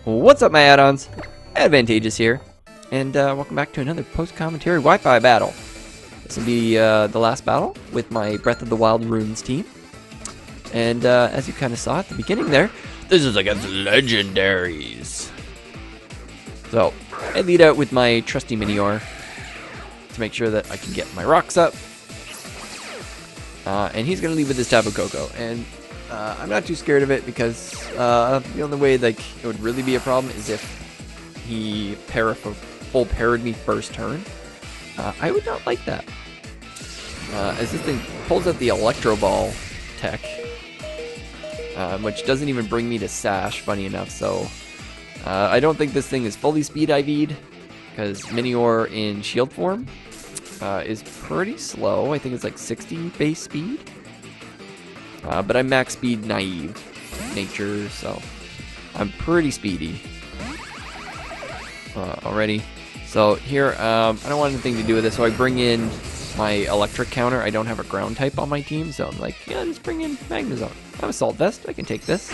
What's up, my add-ons? Advantageous here, and welcome back to another post-commentary Wi-Fi battle. This will be the last battle with my Breath of the Wild Runes team. And as you kind of saw at the beginning there, this is against legendaries. So, I lead out with my trusty Minior to make sure that I can get my rocks up. And he's going to lead with his Tapu Koko. And I'm not too scared of it because the only way like it would really be a problem is if he full parried me first turn. I would not like that. As this thing pulls out the Electro Ball tech, which doesn't even bring me to Sash, funny enough, so I don't think this thing is fully speed IV'd, because Minior in shield form is pretty slow. I think it's like 60 base speed. But I'm max speed naive nature, so I'm pretty speedy already. So here, I don't want anything to do with this, so I bring in my electric counter. I don't have a ground type on my team, so I'm like, yeah, just bring in Magnezone. I have Assault Vest, I can take this.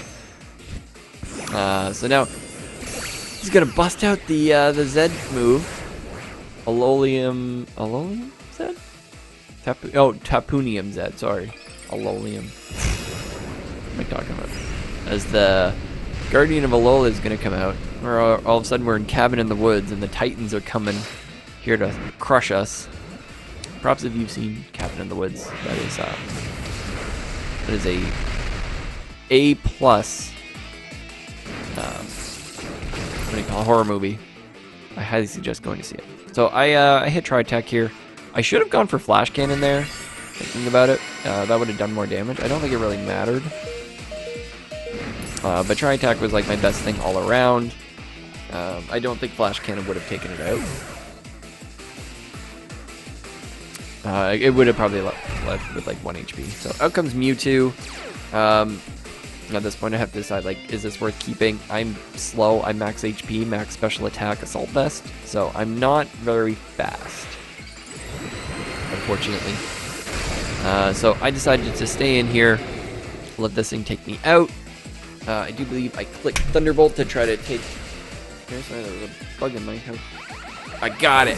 So now, he's gonna bust out the Zed move. Alolan Zed? Tapunium Zed, sorry. Alolan. What am I talking about? As the Guardian of Alola is going to come out, where all of a sudden we're in Cabin in the Woods and the Titans are coming here to crush us. Props if you've seen Cabin in the Woods. That is a plus. What do you call a horror movie? I highly suggest going to see it. So I hit Tri-Attack here. I should have gone for Flash Cannon there. Thinking about it, that would have done more damage. I don't think it really mattered. But Tri-Attack was like my best thing all around. I don't think Flash Cannon would have taken it out. It would have probably left with like 1 HP. So out comes Mewtwo. At this point I have to decide, like, is this worth keeping? I'm slow, I'm max HP, max special attack, Assault Vest. So I'm not very fast, unfortunately. So I decided to stay in here, let this thing take me out. I do believe I clicked Thunderbolt to try to take... Sorry, there was a bug in my house. I got it!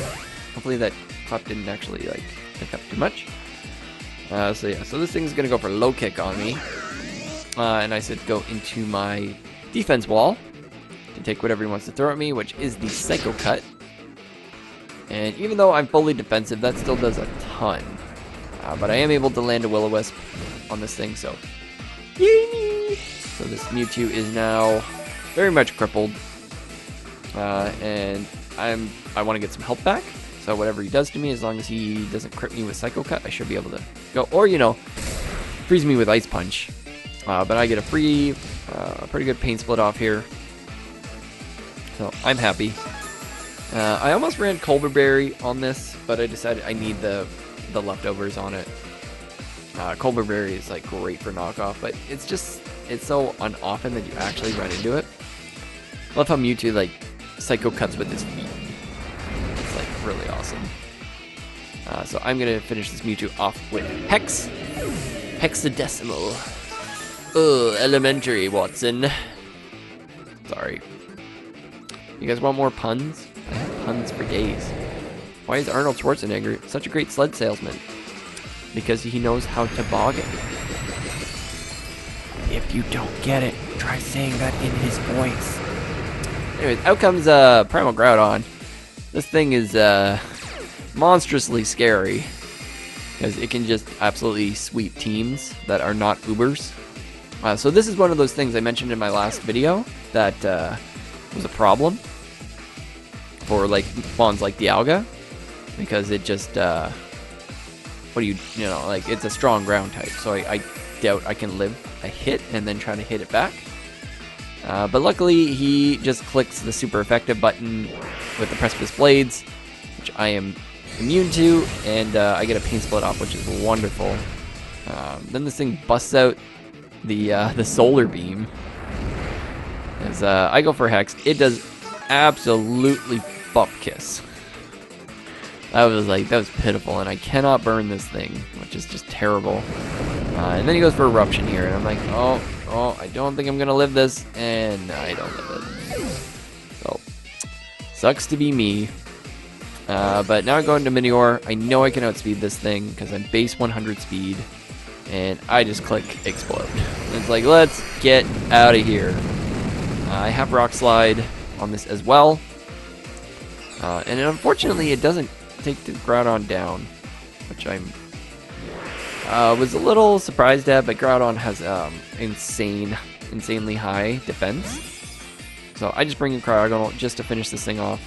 Hopefully that clap didn't actually like pick up too much. So yeah, so this thing's gonna go for low kick on me. And I said go into my defense wall to take whatever he wants to throw at me, which is the Psycho Cut. And even though I'm fully defensive, that still does a ton. But I am able to land a Will-O-Wisp on this thing, so yay! So this Mewtwo is now very much crippled, and I want to get some health back. So whatever he does to me, as long as he doesn't crit me with Psycho Cut, I should be able to go, or you know, freeze me with Ice Punch. But I get a pretty good pain split off here, so I'm happy. I almost ran Culver Berry on this, but I decided I need the leftovers on it. Culver Berry is like great for knockoff, but it's so unoften that you actually run into it. I love how Mewtwo like Psycho Cuts with his feet. It's like really awesome. So I'm gonna finish this Mewtwo off with Hexadecimal. Ugh, elementary, Watson. Sorry. You guys want more puns? I have puns for days. Why is Arnold Schwarzenegger such a great sled salesman? Because he knows how to toboggan. If you don't get it, try saying that in his voice. Anyways, out comes Primal Groudon. This thing is monstrously scary, because it can just absolutely sweep teams that are not Ubers. So this is one of those things I mentioned in my last video that was a problem for like spawns like Dialga, because it just like it's a strong ground type, so I doubt I can live a hit and then try to hit it back. But luckily he just clicks the super effective button with the Precipice Blades, which I am immune to, and I get a pain split off, which is wonderful. Then this thing busts out the Solar Beam. As I go for Hex, it does absolutely butt kiss. That was pitiful, and I cannot burn this thing, which is just terrible. And then he goes for Eruption here, and I'm like, oh, I don't think I'm gonna live this, and I don't live it. Sucks to be me. But now I'm going to Minior. I know I can outspeed this thing because I'm base 100 speed. And I just click explode. And it's like, let's get out of here. I have Rock Slide on this as well. And unfortunately, it doesn't take the Groudon down, which I'm was a little surprised at, but Groudon has insanely high defense. So I just bring in Cryogonal just to finish this thing off.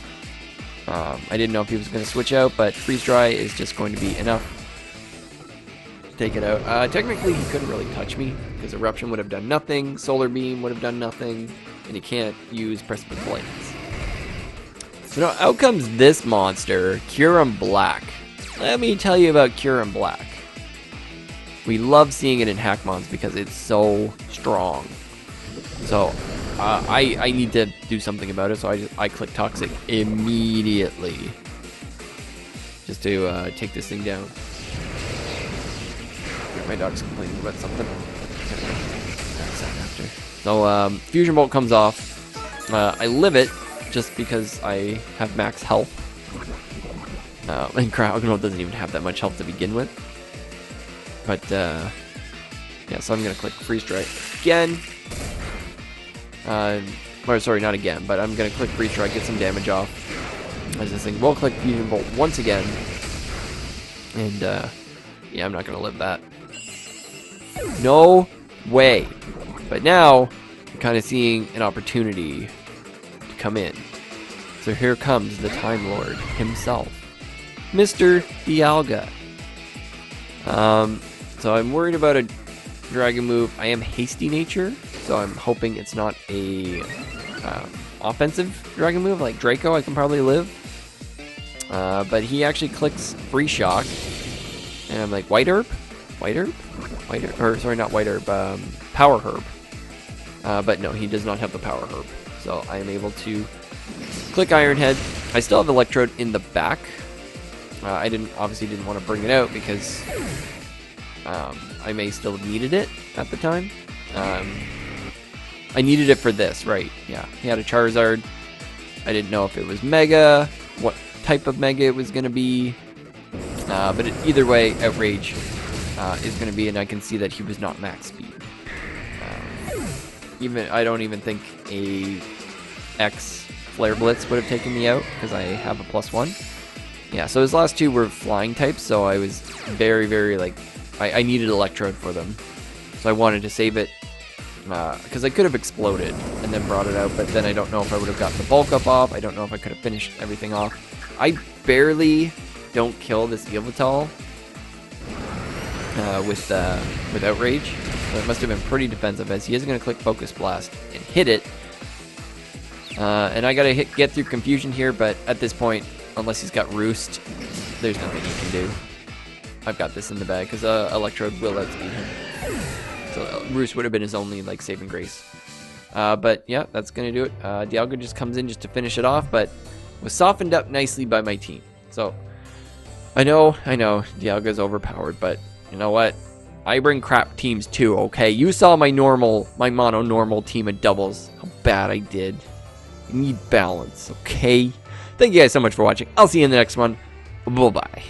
I didn't know if he was going to switch out, but Freeze Dry is just going to be enough to take it out. Technically, he couldn't really touch me, because Eruption would have done nothing, Solar Beam would have done nothing, and he can't use Precipice Blades. So now out comes this monster, Kyurem Black. Let me tell you about Kyurem Black. We love seeing it in Hackmons because it's so strong. So I need to do something about it, so I click Toxic immediately just to take this thing down. My dog's complaining about something. So Fusion Bolt comes off. I live it just because I have max health. And Cryogonal doesn't even have that much health to begin with. But yeah, so I'm gonna click Freeze Dry again. Or sorry, not again, but I'm gonna click Freeze Dry, get some damage off. As this thing will click Fusion Bolt once again. And yeah, I'm not gonna live that. No way. But now I'm kind of seeing an opportunity to come in. So here comes the Time Lord himself, Mr. Dialga. So I'm worried about a dragon move. I am hasty nature, so I'm hoping it's not a offensive dragon move like Draco. I can probably live. But he actually clicks Free Shock, and I'm like, White Herb? White Herb? White Herb? Or sorry, not White Herb, Power Herb. But no, he does not have the Power Herb. So I am able to click Iron Head. I still have Electrode in the back. I obviously didn't want to bring it out because I may still have needed it at the time. I needed it for this, right? Yeah, he had a Charizard. I didn't know if it was Mega, what type of Mega it was going to be. But either way, Outrage is going to be, and I can see that he was not max speed. I don't even think a X Flare Blitz would have taken me out because I have a +1. Yeah, so his last two were flying types, so I was very, very, like, I needed Electrode for them. So I wanted to save it, because I could have exploded and then brought it out, but then I don't know if I would have gotten the bulk up off. I don't know if I could have finished everything off. I barely don't kill this Yveltal with Outrage. So it must have been pretty defensive, as he is going to click Focus Blast and hit it. And I got to get through Confusion here, but at this point, unless he's got Roost, there's nothing he can do. I've got this in the bag because Electrode will outspeed him. So Roost would have been his only like saving grace. But yeah, that's gonna do it. Dialga just comes in just to finish it off, but was softened up nicely by my team. So I know, Dialga's overpowered, but you know what? I bring crap teams too. Okay, you saw my mono normal team of doubles. How bad I did. You need balance. Okay. Thank you guys so much for watching. I'll see you in the next one. Bye-bye.